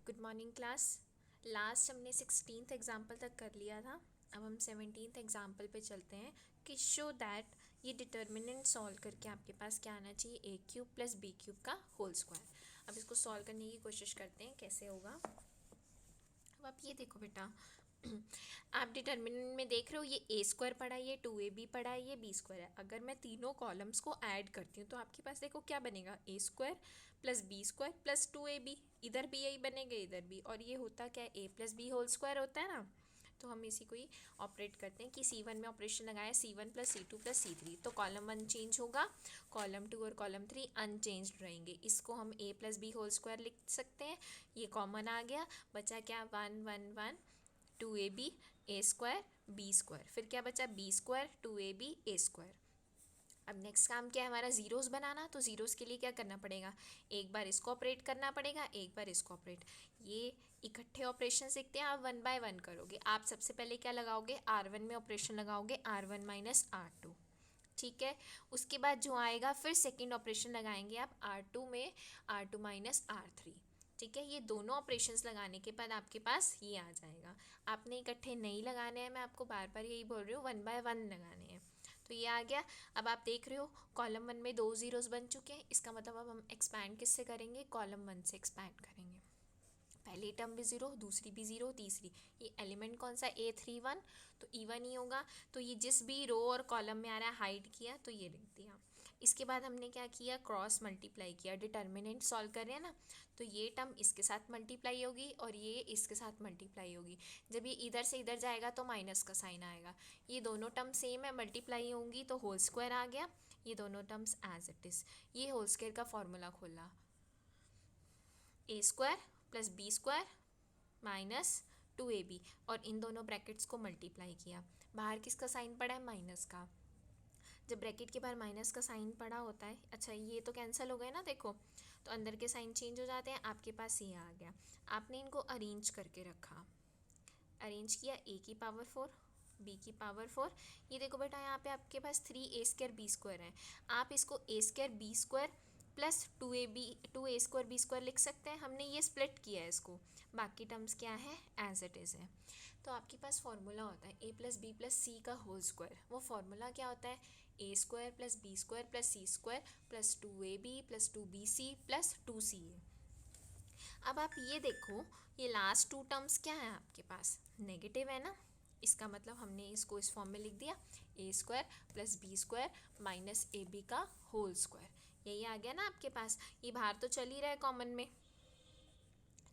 Good morning class. Last हमने 16th example तक कर लिया था। अब हम 17th एग्जाम्पल पे चलते हैं कि शो दैट ये डिटर्मिनेंट सॉल्व करके आपके पास क्या आना चाहिए, ए क्यूब प्लस बी क्यूब का होल स्क्वायर। अब इसको सॉल्व करने की कोशिश करते हैं कैसे होगा। अब आप ये देखो बेटा, आप डिटर्मिनेंट में देख रहे हो ये ए स्क्वायर पड़ा है, ये 2ab पड़ा है, ये बी स्क्वायर है। अगर मैं तीनों कॉलम्स को ऐड करती हूँ तो आपके पास देखो क्या बनेगा, a square plus b square plus 2ab। इधर भी यही बनेगा, इधर भी। और ये होता क्या है, ए प्लस बी होल स्क्वायर होता है ना। तो हम इसी को ही ऑपरेट करते हैं कि C1 में ऑपरेशन लगाया, C1 plus C2 plus C3, तो कॉलम 1 चेंज होगा, कॉलम 2 और कॉलम 3 अनचेंज रहेंगे। इसको हम a plus b whole square लिख सकते हैं। ये कॉमन आ गया, बचा क्या, 1 1 1 2ab ए स्क्वायर बी स्क्वायर, फिर क्या बचा, बी स्क्वायर 2ab ए स्क्वायर। अब नेक्स्ट काम क्या है हमारा, जीरोस बनाना। तो जीरोस के लिए क्या करना पड़ेगा, एक बार इसको ऑपरेट करना पड़ेगा, एक बार इसको ऑपरेट। ये इकट्ठे ऑपरेशन सीखते हैं, आप 1 बाय 1 करोगे। आप सबसे पहले क्या लगाओगे, R1 में ऑपरेशन लगाओगे, R1 माइनस R2, ठीक है। उसके बाद जो आएगा फिर सेकेंड ऑपरेशन लगाएंगे आप R2 में, R2 माइनस R3, ठीक है। ये दोनों ऑपरेशंस लगाने के बाद आपके पास ये आ जाएगा। आपने इकट्ठे नहीं लगाने हैं, मैं आपको बार बार यही बोल रही हूँ, 1 बाय 1 लगाने हैं। तो ये आ गया। अब आप देख रहे हो कॉलम 1 में 2 जीरोस बन चुके हैं। इसका मतलब अब हम एक्सपैंड किससे करेंगे, कॉलम 1 से एक्सपैंड करेंगे। पहली टर्म भी ज़ीरो, दूसरी भी ज़ीरो, तीसरी, ये एलिमेंट कौन सा, A31, तो E1 ही होगा। तो ये जिस भी रो और कॉलम में आ रहा है हाइड किया, तो ये लिख दिया। इसके बाद हमने क्या किया, क्रॉस मल्टीप्लाई किया। डिटर्मिनेंट सॉल्व कर रहे हैं ना, तो ये टर्म इसके साथ मल्टीप्लाई होगी और ये इसके साथ मल्टीप्लाई होगी। जब ये इधर से इधर जाएगा तो माइनस का साइन आएगा। ये दोनों टर्म सेम है, मल्टीप्लाई होंगी तो होल स्क्वायर आ गया। ये दोनों टर्म्स एज इट इज़। ये होल स्क्वायर का फॉर्मूला खोला, a square plus b square minus 2ab, और इन दोनों ब्रैकेट्स को मल्टीप्लाई किया। बाहर किसका साइन पड़ा है, माइनस का। जब ब्रैकेट के बाहर माइनस का साइन पड़ा होता है, अच्छा ये तो कैंसिल हो गए ना, देखो, तो अंदर के साइन चेंज हो जाते हैं। आपके पास ये आ गया। आपने इनको अरेंज करके रखा, अरेंज किया, a की पावर 4 b की पावर 4। ये देखो बेटा, यहाँ पे आपके पास 3a स्क्वायर बी स्क्वायर है। आप इसको a square b square plus 2a square b square लिख सकते हैं। हमने ये स्प्लिट किया है इसको, बाकी टर्म्स क्या है, एज इट इज़ है। तो आपके पास फॉर्मूला होता है a plus b plus c का होल स्क्वायर। वो फॉर्मूला क्या होता है, a square plus b square plus c square plus 2ab plus 2bc plus 2ca। अब आप ये देखो, ये लास्ट टू टर्म्स क्या है आपके पास, नेगेटिव है ना। इसका मतलब हमने इसको इस फॉर्म में लिख दिया, a square plus b square minus a b का होल स्क्वायर। यही आ गया ना आपके पास। ये बाहर तो चल ही रहा है कॉमन में,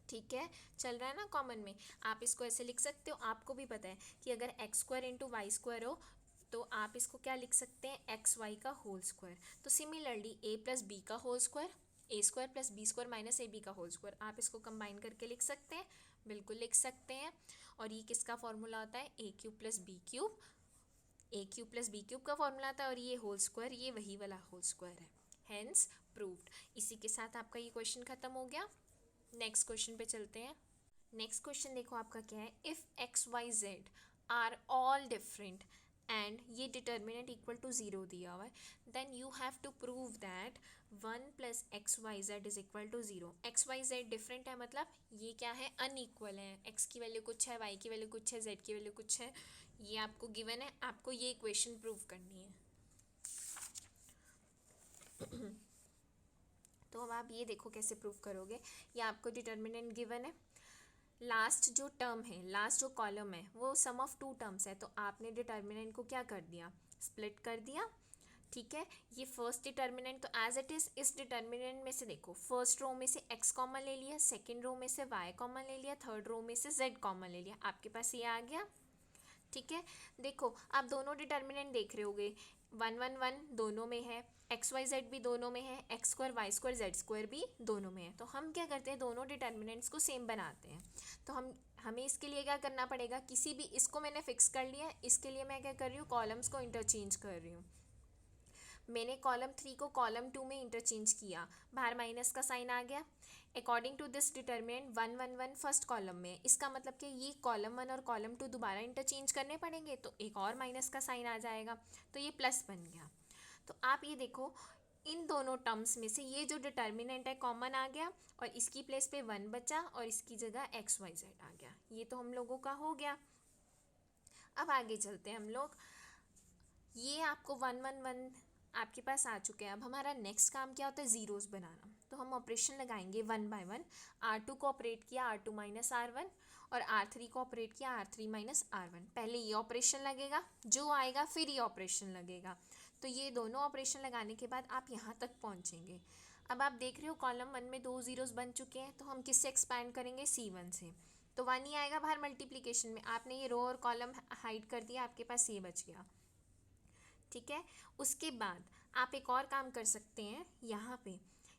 ठीक है, चल रहा है ना कॉमन में। आप इसको ऐसे लिख सकते हो। आपको भी पता है कि अगर x square into y square हो तो आप इसको क्या लिख सकते हैं, एक्स वाई का होल स्क्वायर। तो सिमिलरली ए प्लस बी का whole square, a square plus b square minus a b का होल स्क्वायर, आप इसको कंबाइन करके लिख सकते हैं, बिल्कुल लिख सकते हैं। और ये किसका फॉर्मूला होता है, ए क्यूब प्लस बी क्यूब, ए क्यूब प्लस बी क्यूब का फॉर्मूला था। और ये होल स्क्वायर, ये वही वाला होल स्क्वायर है, हेंस प्रूव्ड। इसी के साथ आपका ये क्वेश्चन खत्म हो गया। नेक्स्ट क्वेश्चन पे चलते हैं। नेक्स्ट क्वेश्चन देखो आपका क्या है, if x y z are all different and ये डिटर्मिनेंट इक्वल टू 0 दिया हुआ है, then you have to prove that 1 plus x y z is equal to 0। X y z different है, मतलब ये क्या है, अनइक्वल है। एक्स की वैल्यू कुछ है, वाई की वैल्यू कुछ है, जेड की वैल्यू कुछ है। ये आपको गिवन है, आपको ये इक्वेशन प्रूव करनी है। तो अब आप ये देखो कैसे प्रूव करोगे। ये आपको डिटर्मिनेंट गिवन है, लास्ट जो टर्म है, लास्ट जो कॉलम है वो सम ऑफ टू टर्म्स है। तो आपने डिटर्मिनेंट को क्या कर दिया, स्प्लिट कर दिया, ठीक है। ये फर्स्ट डिटर्मिनेंट तो एज इट इज़, इस डिटर्मिनेंट में से देखो, फर्स्ट रो में से x कॉमन ले लिया, सेकंड रो में से y कॉमन ले लिया, थर्ड रो में से z कॉमन ले लिया, आपके पास ये आ गया, ठीक है। देखो आप दोनों डिटर्मिनेंट देख रहे होगे, 1 1 1 दोनों में है, एक्स वाई जेड भी दोनों में है, x square y square z square भी दोनों में है। तो हम क्या करते हैं, दोनों डिटर्मिनेंट्स को सेम बनाते हैं। तो हमें इसके लिए क्या करना पड़ेगा, किसी भी, इसको मैंने फिक्स कर लिया, इसके लिए मैं क्या कर रही हूँ, कॉलम्स को इंटरचेंज कर रही हूँ। मैंने कॉलम 3 को कॉलम 2 में इंटरचेंज किया, बाहर माइनस का साइन आ गया। According to this determinant 1 1 1 first column में, इसका मतलब कि ये कॉलम 1 और कॉलम 2 दोबारा इंटरचेंज करने पड़ेंगे, तो एक और माइनस का साइन आ जाएगा, तो ये प्लस बन गया। तो आप ये देखो, इन दोनों टर्म्स में से ये जो डिटर्मिनेंट है कॉमन आ गया और इसकी प्लेस पे 1 बचा और इसकी जगह एक्स वाई जेड आ गया। ये तो हम लोगों का हो गया। अब आगे चलते हैं हम लोग। ये आपको 1 1 1 आपके पास आ चुके हैं। अब हमारा नेक्स्ट काम क्या होता है, ज़ीरोज़ बनाना। तो हम ऑपरेशन लगाएंगे 1 बाय 1। R2 को ऑपरेट किया R2 माइनस R1 और R3 को ऑपरेट किया R3 माइनस R1। पहले ये ऑपरेशन लगेगा, जो आएगा फिर ये ऑपरेशन लगेगा। तो ये दोनों ऑपरेशन लगाने के बाद आप यहाँ तक पहुँचेंगे। अब आप देख रहे हो कॉलम 1 में 2 ज़ीरोज़ बन चुके हैं, तो हम किससे एक्सपैंड करेंगे, C1 से। तो 1 ही आएगा बाहर मल्टीप्लिकेशन में। आपने ये रो और कॉलम हाइड कर दिया, आपके पास ये बच गया। ठीक है, उसके बाद आप एक और काम कर सकते हैं यहाँ पे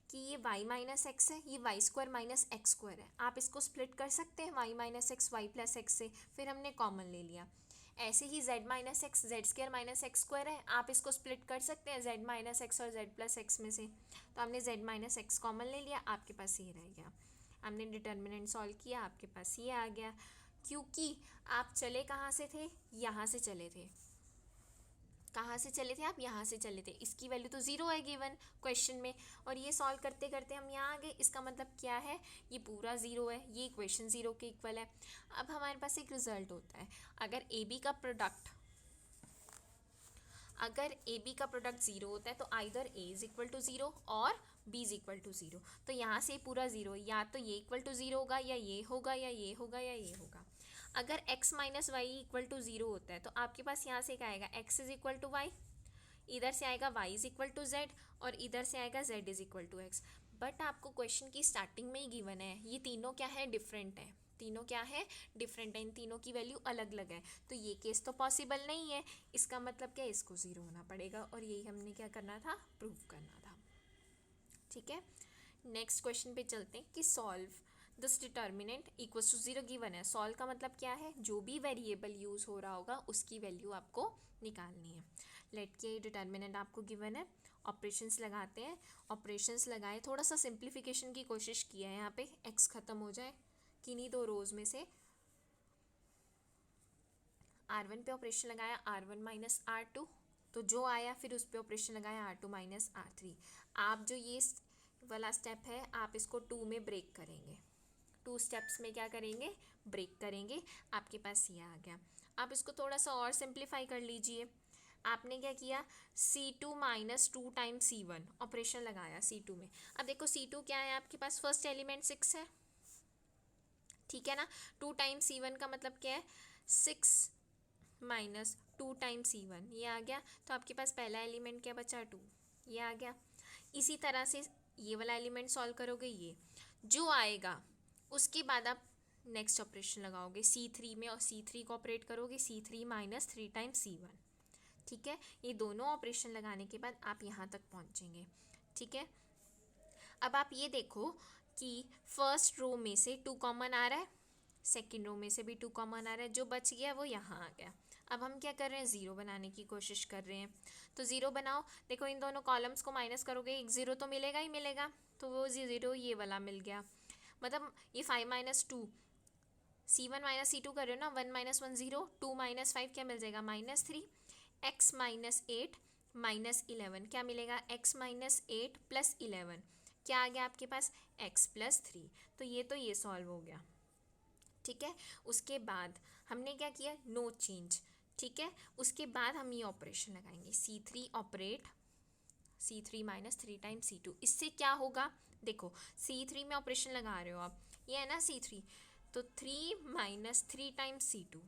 कि ये y माइनस एक्स है, ये y square minus x square है। आप इसको स्प्लिट कर सकते हैं y minus x y plus x से, फिर हमने कॉमन ले लिया। ऐसे ही z minus x z square minus x square है, आप इसको स्प्लिट कर सकते हैं z माइनस एक्स और z प्लस एक्स में से। तो हमने z माइनस एक्स कॉमन ले लिया, आपके पास ये रह गया। हमने डिटर्मिनेंट सॉल्व किया, आपके पास ये आ गया। क्योंकि आप चले कहाँ से थे, यहाँ से चले थे। कहाँ से चले थे आप, यहाँ से चले थे। इसकी वैल्यू तो ज़ीरो है गिवन क्वेश्चन में, और ये सॉल्व करते करते हम यहाँ आ गए। इसका मतलब क्या है, ये पूरा ज़ीरो है, ये इक्वेशन ज़ीरो के इक्वल है। अब हमारे पास एक रिजल्ट होता है, अगर ए बी का प्रोडक्ट ज़ीरो होता है तो either a is equal to zero और b is equal to zero. तो यहाँ से पूरा ज़ीरो, या तो ये इक्वल टू ज़ीरो होगा, या ये होगा, या ये होगा, या ये होगा। अगर x minus y equal to zero होता है तो आपके पास यहाँ से क्या आएगा, x is equal to y, इधर से आएगा y is equal to z, और इधर से आएगा z is equal to x। But आपको क्वेश्चन की स्टार्टिंग में ही गिवन है, ये तीनों क्या है, डिफरेंट है। तीनों क्या है, डिफरेंट है। इन तीनों की वैल्यू अलग अलग है, तो ये केस तो पॉसिबल नहीं है। इसका मतलब क्या है, इसको ज़ीरो होना पड़ेगा, और यही हमने क्या करना था, प्रूव करना था। ठीक है, नेक्स्ट क्वेश्चन पे चलते हैं कि solve this determinant equals to zero given है। सॉल्व का मतलब क्या है, जो भी वेरिएबल यूज़ हो रहा होगा उसकी वैल्यू आपको निकालनी है। लेट के डिटर्मिनेंट आपको गिवन है, ऑपरेशंस लगाते हैं। ऑपरेशंस लगाए, थोड़ा सा सिंप्लीफिकेशन की कोशिश किया है, यहाँ पे एक्स ख़त्म हो जाए किन्हीं दो रोज़ में से। R1 पे ऑपरेशन लगाया R1 माइनस R2, तो जो आया फिर उस पर ऑपरेशन लगाया R2 माइनस R3। आप जो ये वाला स्टेप है, आप इसको 2 में ब्रेक करेंगे। 2 स्टेप्स में क्या करेंगे, ब्रेक करेंगे। आपके पास ये आ गया। आप इसको थोड़ा सा और सिंप्लीफाई कर लीजिए। आपने क्या किया, C2 minus 2 times C1 operation लगाया C2 में। अब देखो C2 क्या है आपके पास, फर्स्ट एलिमेंट 6 है, ठीक है ना। 2 टाइम्स C1 का मतलब क्या है, 6 माइनस 2 टाइम्स C1, ये आ गया। तो आपके पास पहला एलिमेंट क्या बचा, 2, ये आ गया। इसी तरह से ये वाला एलिमेंट सॉल्व करोगे, ये जो आएगा उसके बाद आप नेक्स्ट ऑपरेशन लगाओगे C3 में, और C3 को ऑपरेट करोगे C3 माइनस 3 टाइम्स C1। ठीक है, ये दोनों ऑपरेशन लगाने के बाद आप यहाँ तक पहुँचेंगे। ठीक है, अब आप ये देखो कि फर्स्ट रो में से 2 कॉमन आ रहा है, सेकेंड रो में से भी 2 कॉमन आ रहा है, जो बच गया वो यहाँ आ गया। अब हम क्या कर रहे हैं, ज़ीरो बनाने की कोशिश कर रहे हैं। तो ज़ीरो बनाओ, देखो इन दोनों कॉलम्स को माइनस करोगे, एक ज़ीरो तो मिलेगा ही मिलेगा। तो वो ज़ीरो ये वाला मिल गया, मतलब ये 5 माइनस 2 C1 माइनस C2 कर रहे हो ना, 1 माइनस 1 ज़ीरो, 2 माइनस 5 क्या मिल जाएगा, -3। x माइनस 8 माइनस 11 क्या मिलेगा, x माइनस 8 प्लस 11 क्या आ गया आपके पास, x प्लस 3। तो ये सॉल्व हो गया। ठीक है, उसके बाद हमने क्या किया, नो चेंज। ठीक है, उसके बाद हम ये ऑपरेशन लगाएंगे C3 operate C3 minus 3 times C2। इससे क्या होगा, देखो C3 में ऑपरेशन लगा रहे हो आप, ये है ना C3, तो 3 माइनस 3 टाइम्स C2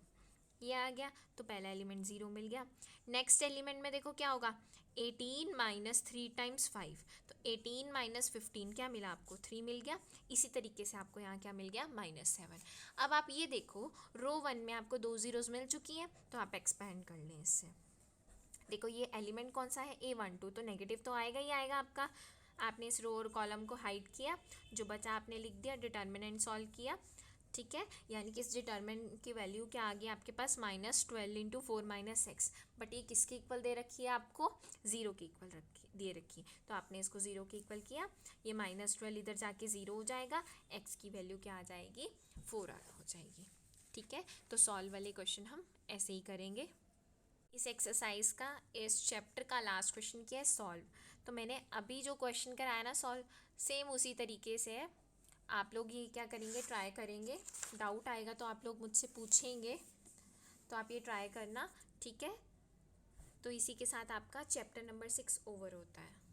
ये आ गया। तो पहला एलिमेंट ज़ीरो मिल गया। नेक्स्ट एलिमेंट में देखो क्या होगा, 18 माइनस 3 टाइम्स 5, तो 18 माइनस 15 क्या मिला आपको, 3 मिल गया। इसी तरीके से आपको यहाँ क्या मिल गया, -7। अब आप ये देखो रो 1 में आपको 2 ज़ीरोज़ मिल चुकी हैं, तो आप एक्सपैंड कर लें इससे। देखो ये एलिमेंट कौन सा है, A12, तो नेगेटिव तो आएगा ही आएगा आपका। आपने इस रो और कॉलम को हाइड किया, जो बचा आपने लिख दिया, डिटर्मिनेंट सॉल्व किया। ठीक है, यानी कि इस डिटर्मिनेंट की वैल्यू क्या आ गई आपके पास, -12 इंटू 4 माइनस एक्स। बट ये किसके इक्वल दे रखी है आपको, ज़ीरो के इक्वल दे रखी है। तो आपने इसको ज़ीरो के इक्वल किया, ये -12 इधर जाके ज़ीरो हो जाएगा, एक्स की वैल्यू क्या आ जाएगी, 4 हो जाएगी। ठीक है, तो सॉल्व वाले क्वेश्चन हम ऐसे ही करेंगे। इस एक्सरसाइज का इस चैप्टर का लास्ट क्वेश्चन किया है सॉल्व। तो मैंने अभी जो क्वेश्चन कराया ना सॉल्व, सेम उसी तरीके से है। आप लोग ये क्या करेंगे, ट्राई करेंगे। डाउट आएगा तो आप लोग मुझसे पूछेंगे, तो आप ये ट्राई करना, ठीक है। तो इसी के साथ आपका चैप्टर नंबर 6 ओवर होता है।